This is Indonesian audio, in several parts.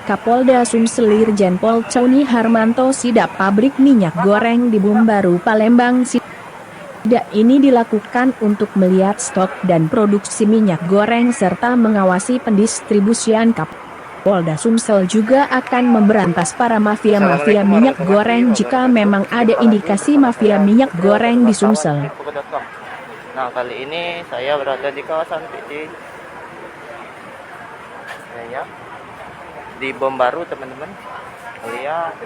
Kapolda Sumsel Irjen Pol Coni Harmanto sidak pabrik minyak goreng di Bumbaru, Palembang. Sidak ini dilakukan untuk melihat stok dan produksi minyak goreng serta mengawasi pendistribusian. Kapolda Sumsel juga akan memberantas para mafia-mafia minyak goreng jika memang ada indikasi mafia minyak goreng di Sumsel. Nah, kali ini saya berada di kawasan PT di Bumbaru, teman-teman. Lihat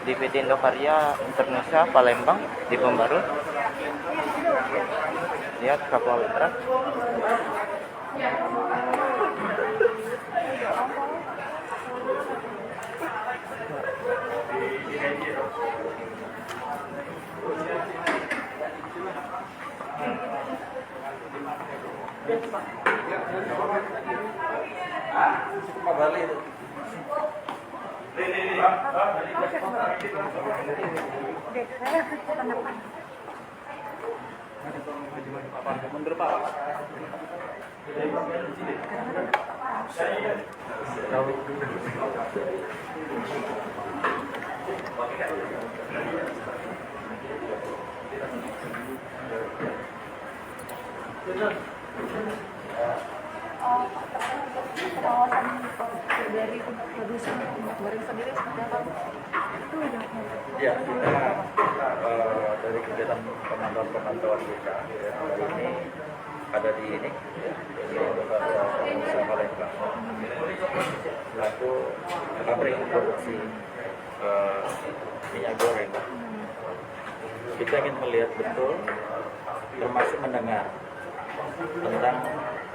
di PT Indokarya Indonesia Palembang di Bumbaru. Lihat Kapolda. Balik itu. Mundur Pak. Pengawasan dari produsen minyak goreng sendiri seperti apa? Ya, kita dari kegiatan pemantauan kita ya, hari ini ada di ini di Indokarya Palembang selaku pabrik produksi minyak goreng. Kita ingin melihat betul, termasuk mendengar tentang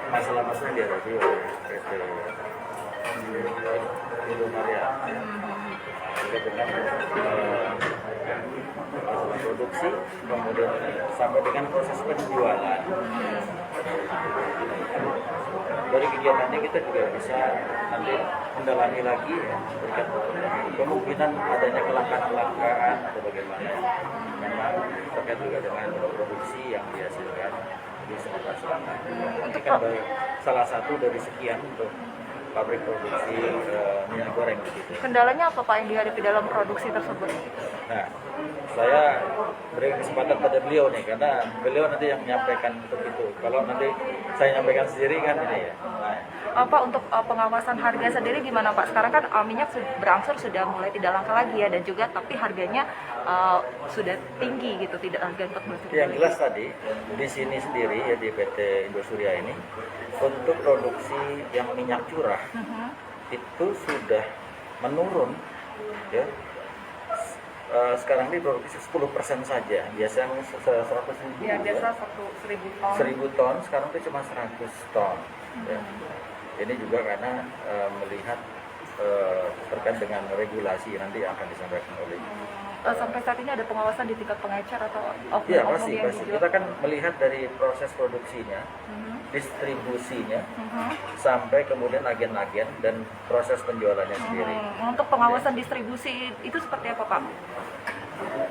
masalah-masalah yang dihadapi oleh PT Indokarya juga dengan masalah produksi, kemudian sampai dengan proses penjualan. Dari kegiatan ini kita juga bisa nanti mendalami lagi ya, terkait kemungkinan adanya kelangkaan atau bagaimana memang terkait juga dengan produksi yang dihasilkan di Sumatera Selatan. Ini kan salah satu dari sekian untuk pabrik produksi minyak goreng begitu. Kendalanya apa Pak yang dihadapi dalam produksi tersebut? Nah, saya beri kesempatan pada beliau nih, karena beliau nanti yang menyampaikan untuk itu. Kalau nanti saya nyampaikan sendiri kan ini ya. Nah, Pak, untuk pengawasan harga sendiri gimana Pak? Sekarang kan minyak berangsur sudah mulai tidak langka lagi ya, dan juga tapi harganya sudah tinggi gitu, tidak harga untuk bersubsidi. yang jelas tadi di sini sendiri ya di PT Indosurya ini untuk produksi yang minyak curah itu sudah menurun ya. Sekarang ini produksi 10% saja. Biasanya 100.000 ya, biasa 1.000 ton. 1.000 ton, sekarang itu cuma 100 ton. Ya. Ini juga karena melihat terkait dengan regulasi nanti akan disampaikan oleh. Sampai saat ini ada pengawasan di tingkat pengecer atau Iya, oknum pasti. yang dijual? Kita kan melihat dari proses produksinya, distribusinya, sampai kemudian agen-agen dan proses penjualannya sendiri. Untuk pengawasan distribusi itu seperti apa Pak?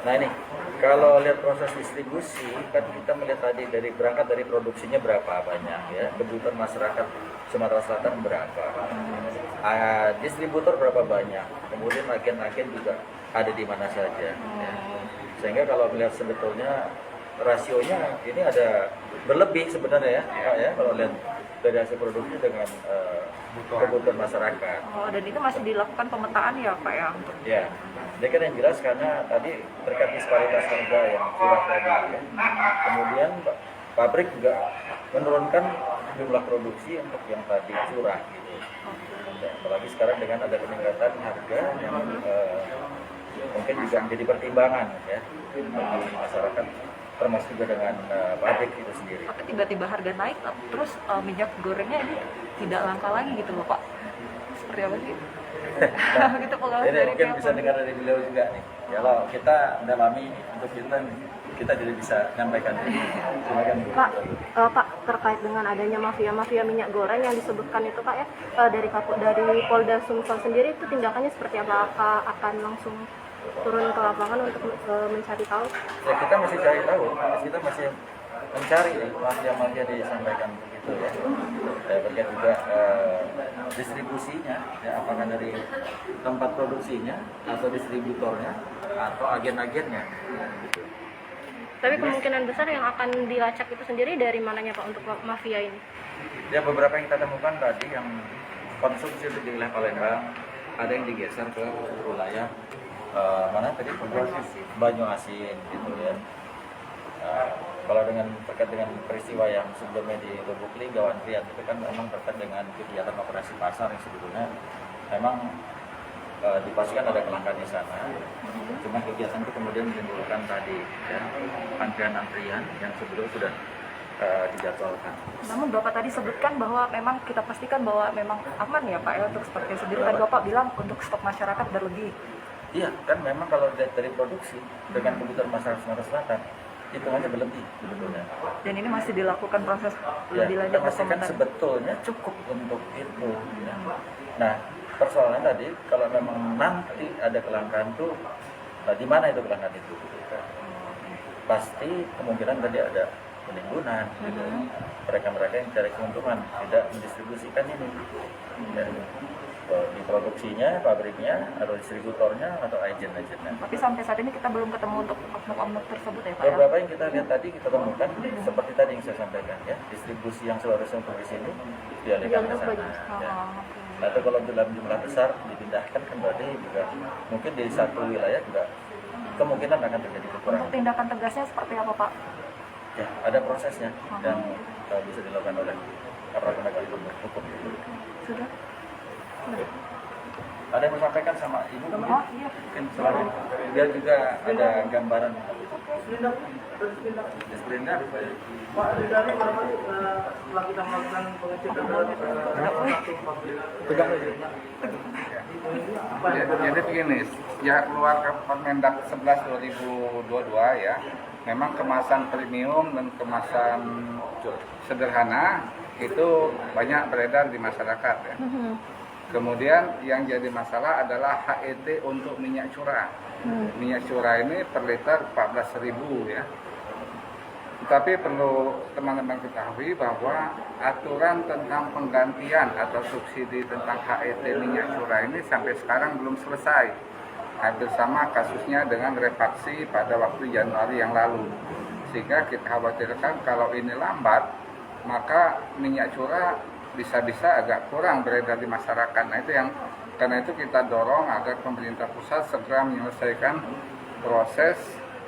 Nah ini, kalau lihat proses distribusi, kan kita melihat tadi dari berangkat dari produksinya berapa banyak ya, kebutuhan masyarakat Sumatera Selatan berapa, distributor berapa banyak, kemudian agen-agen juga ada di mana saja. Ya. Sehingga kalau melihat sebetulnya rasionya ini ada berlebih sebenarnya ya, kalau lihat dari hasil produksi dengan kebutuhan masyarakat. Oh, dan itu masih dilakukan pemetaan ya Pak ya? Ya, jadi kan yang jelas karena tadi terkait disparitas harga yang curah tadi ya. Kemudian pabrik juga menurunkan jumlah produksi untuk yang tadi curah gitu. Ya, apalagi sekarang dengan ada peningkatan harga yang mungkin juga menjadi pertimbangan ya bagi masyarakat, termasuk juga dengan pabrik itu sendiri. Tapi tiba-tiba harga naik, terus minyak gorengnya ini tidak langka lagi gitu loh Pak. Seperti apa sih? Nah, gitu pengawas ini dari mungkin pihak bisa dengar dari beliau juga nih. Kalau kita mendalami untuk kita tidak bisa menyampaikan. Silakan Bu. Pak, terkait dengan adanya mafia-mafia minyak goreng yang disebutkan itu Pak ya, dari Polda Sumsel sendiri itu tindakannya seperti apa? Apakah akan langsung turun ke lapangan untuk mencari tahu? Ya, kita masih cari tahu, kita masih mencari mafia-mafia disampaikan begitu ya. Terkait juga distribusinya, ya, apakah dari tempat produksinya atau distributornya atau agen-agennya. Tapi kemungkinan besar yang akan dilacak itu sendiri dari mananya Pak untuk mafia ini? Ya beberapa yang kita temukan tadi yang konsumsi di wilayah Palembang, ada yang digeser ke wilayah mana tadi Banyuasin gitu ya. Kalau terkait dengan peristiwa yang sebelumnya di Lubuk Linggau Antrian itu kan memang terkait dengan kegiatan operasi pasar yang sebetulnya memang dipastikan ada kelangkaan di sana. Cuma kegiatan itu kemudian menimbulkan tadi ya, antrian-antrian yang sebelumnya sudah dijadwalkan. Namun Bapak tadi sebutkan bahwa memang kita pastikan bahwa memang aman ya Pak ya untuk stok yang sendiri. Tadi Bapak bilang untuk stok masyarakat berlebih. Iya, kan memang kalau dari produksi dengan kebutuhan masyarakat Sumatera Selatan hitungannya berlebih sebetulnya. Dan ini masih dilakukan proses Ya, lebih kita lanjut pastikan pemetaan. sebetulnya cukup untuk itu. Ya. Nah, persoalannya tadi kalau memang nanti ada kelangkaan tuh, nah, di mana itu kelangkaan itu? Pasti kemungkinan tadi ada penimbunan, gitu. Mereka-mereka yang cari keuntungan tidak mendistribusikan ini. Ya. Di produksinya, pabriknya, atau distributornya, atau agen-agennya. Tapi sampai saat ini kita belum ketemu untuk oknum-oknum tersebut ya Pak ya. Beberapa yang kita lihat tadi kita temukan seperti tadi yang saya sampaikan ya, distribusi yang seharusnya untuk di sini dialihkan ke sana. Ya. Atau kalau dalam jumlah besar dipindahkan kan berarti juga mungkin di satu wilayah juga kemungkinan akan terjadi Untuk kekurangan. tindakan tegasnya seperti apa Pak? Ya, ada prosesnya yang bisa dilakukan oleh aparat penegak hukum. Sudah? Ada yang mau sampaikan sama Ibu? Oh iya. Mungkin selalu biar juga ada gambaran. Sprinter. Pak, dari kemarin setelah kita melakukan pengecekan tegak aja. Jadi begini, ya keluar Permendak 11 2022 ya, memang kemasan premium dan kemasan sederhana itu banyak beredar di masyarakat ya. Kemudian yang jadi masalah adalah HET untuk minyak curah. Minyak curah ini per liter 14.000 ya. Tetapi perlu teman-teman ketahui bahwa aturan tentang penggantian atau subsidi tentang HET minyak curah ini sampai sekarang belum selesai. Hampir sama kasusnya dengan refaksi pada waktu Januari yang lalu. Sehingga kita khawatirkan kalau ini lambat, maka minyak curah bisa-bisa agak kurang beredar di masyarakat. Nah itu yang karena itu kita dorong agar pemerintah pusat segera menyelesaikan proses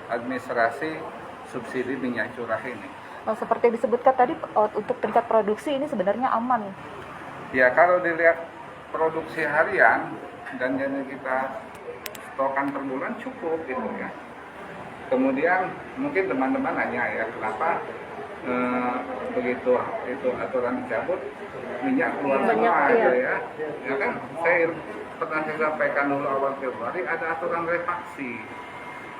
administrasi subsidi minyak curah ini. Seperti disebutkan tadi untuk tingkat produksi ini sebenarnya aman. Ya kalau dilihat produksi harian dan yang kita stokan per bulan cukup gitu ya. Kemudian mungkin teman-teman nanya ya kenapa begitu itu aturan dicabut minyak keluar semua gitu ya. Ya kan saya pernah sampaikan dulu awal Februari ada aturan refaksi.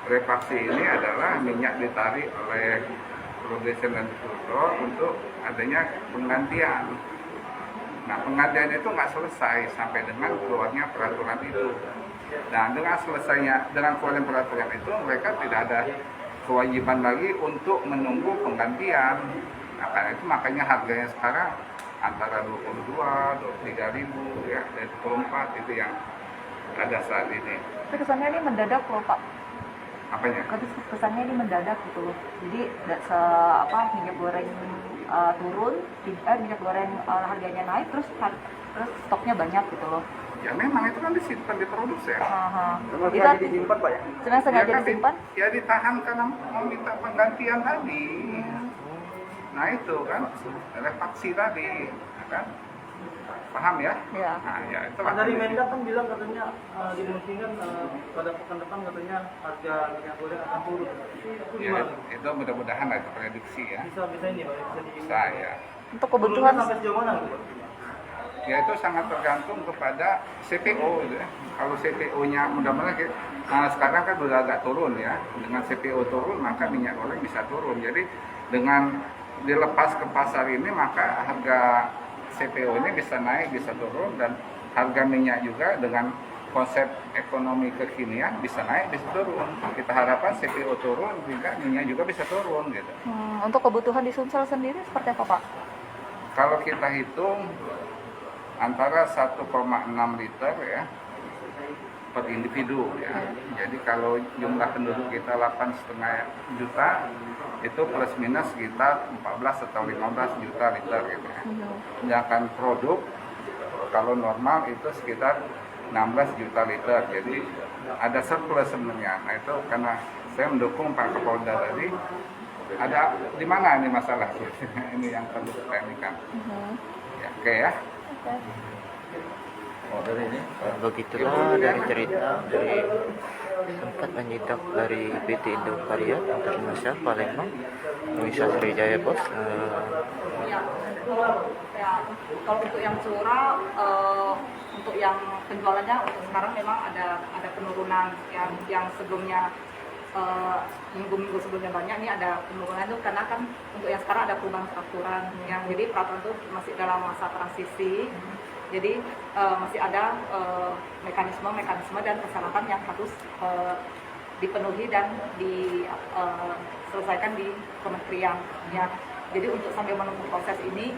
Refaksi ini adalah minyak ditarik oleh produsen dan distributor untuk adanya penggantian. Nah penggantian itu nggak selesai sampai dengan keluarnya peraturan itu. Nah dengan keluarnya peraturan itu mereka tidak ada kewajiban lagi untuk menunggu penggantian. Nah, karena itu makanya harganya sekarang antara 22, 23 ribu ya, dan 24 itu yang ada saat ini. Tapi kesannya ini mendadak loh Pak. Apanya? Kesannya ini mendadak gitu loh. Jadi minyak goreng turun, minyak goreng harganya naik, terus stoknya banyak gitu loh. Ya memang itu kan disimpan, diproduksi ya. Memang sengaja disimpan Pak ya? Sengaja kan disimpan? Ya ditahan karena mau minta penggantian tadi. Nah itu kan refaksi tadi, kan? Paham ya? Ya. Nah ya itu Pak dari Mendak kan bilang katanya dimungkinkan pada pekan depan katanya harga minyak goreng akan turun. Itu ya, gimana? itu mudah-mudahan itu prediksi ya. Bisa ini Pak, bisa di Saya. Untuk kebutuhan sampai sejauh mana gitu? Ya itu sangat tergantung kepada CPO gitu ya. Kalau CPO-nya mudah-mudahan sekarang kan sudah agak turun ya. Dengan CPO turun maka minyak goreng bisa turun. Jadi dengan dilepas ke pasar ini maka harga CPO ini bisa naik, bisa turun dan harga minyak juga dengan konsep ekonomi kekinian bisa naik bisa turun. Kita harapkan CPO turun juga minyak juga bisa turun gitu. Untuk kebutuhan di Sumsel sendiri seperti apa Pak? Kalau kita hitung antara 1,6 liter ya per individu ya. Jadi kalau jumlah penduduk kita 8,5 juta itu plus minus sekitar 14 atau 15 juta liter gitu ya. Sedangkan produk kalau normal itu sekitar 16 juta liter. Jadi ada surplus sebenarnya. Nah itu karena saya mendukung Pak Kapolda tadi. Ada di mana ini masalah? Ini yang perlu kita inikan. Ya, oke ya. Oh, dari ini Begitulah dari cerita dari sempat menyidak dari PT Indokarya Internasional Palembang, Wisata Sriwijaya Bos. Ya, kalau untuk yang curah, untuk yang penjualannya untuk sekarang memang ada penurunan yang sebelumnya minggu-minggu sebelumnya banyak, ini ada penurunan itu karena kan untuk yang sekarang ada perubahan peraturan yang jadi peraturan itu masih dalam masa transisi. Jadi masih ada mekanisme dan persyaratan yang harus dipenuhi dan diselesaikan di kementerian. Ya. Jadi untuk sambil menunggu proses ini,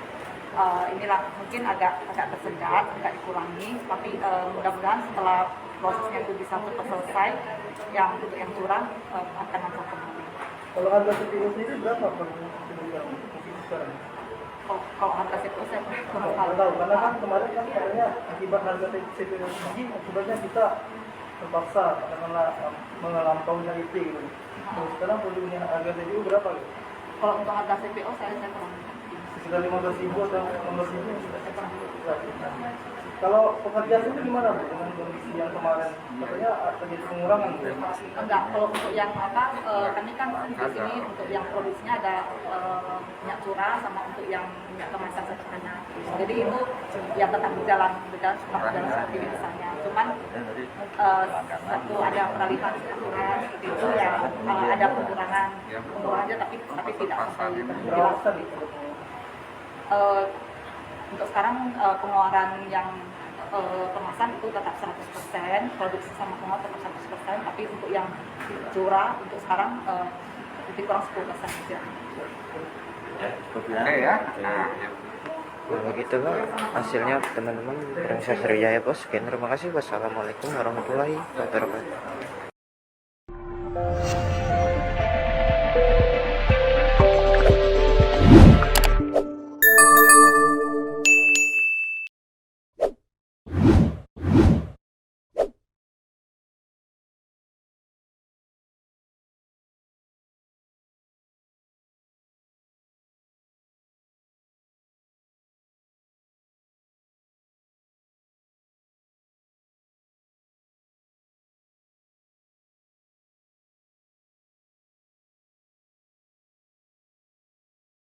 inilah mungkin agak tersendat, agak dikurangi. Tapi mudah-mudahan setelah prosesnya itu bisa cepat selesai, yang untuk yang curang akan lancar kembali. Kalau harga CPO sendiri berapa per kilogram mungkin sekarang? Kalau harga CPO saya kurang Kalau tahu, karena kan kemarin kan katanya akibat harga CPO tinggi, akibatnya kita terpaksa karena melampauinya itu gitu. Terus sekarang produknya harga CPO berapa gitu? Kalau untuk harga CPO saya kurang. Sekitar 15.000 atau 16.000 sudah Kalau pekerja sendiri gimana Bu dengan kondisi yang kemarin? Katanya terjadi pengurangan Bu? Enggak, kalau untuk yang kami kan di sini untuk yang produksinya ada minyak curah sama untuk yang minyak kemasan sederhana. Jadi itu ya tetap berjalan seperti biasanya. Cuman satu ada peralihan aturan seperti itu ya ada pengurangannya tapi tidak sampai Berapa persen gitu? Untuk sekarang pengeluaran yang kemasan itu tetap 100%, produksi sama pengeluaran tetap 100%, tapi untuk yang curah untuk sekarang lebih kurang 10% saja. Oke ya. Nah, Nah, begitulah hasilnya teman-teman Wisata Sriwijaya Bos. Sekian, terima kasih. Wassalamualaikum warahmatullahi wabarakatuh.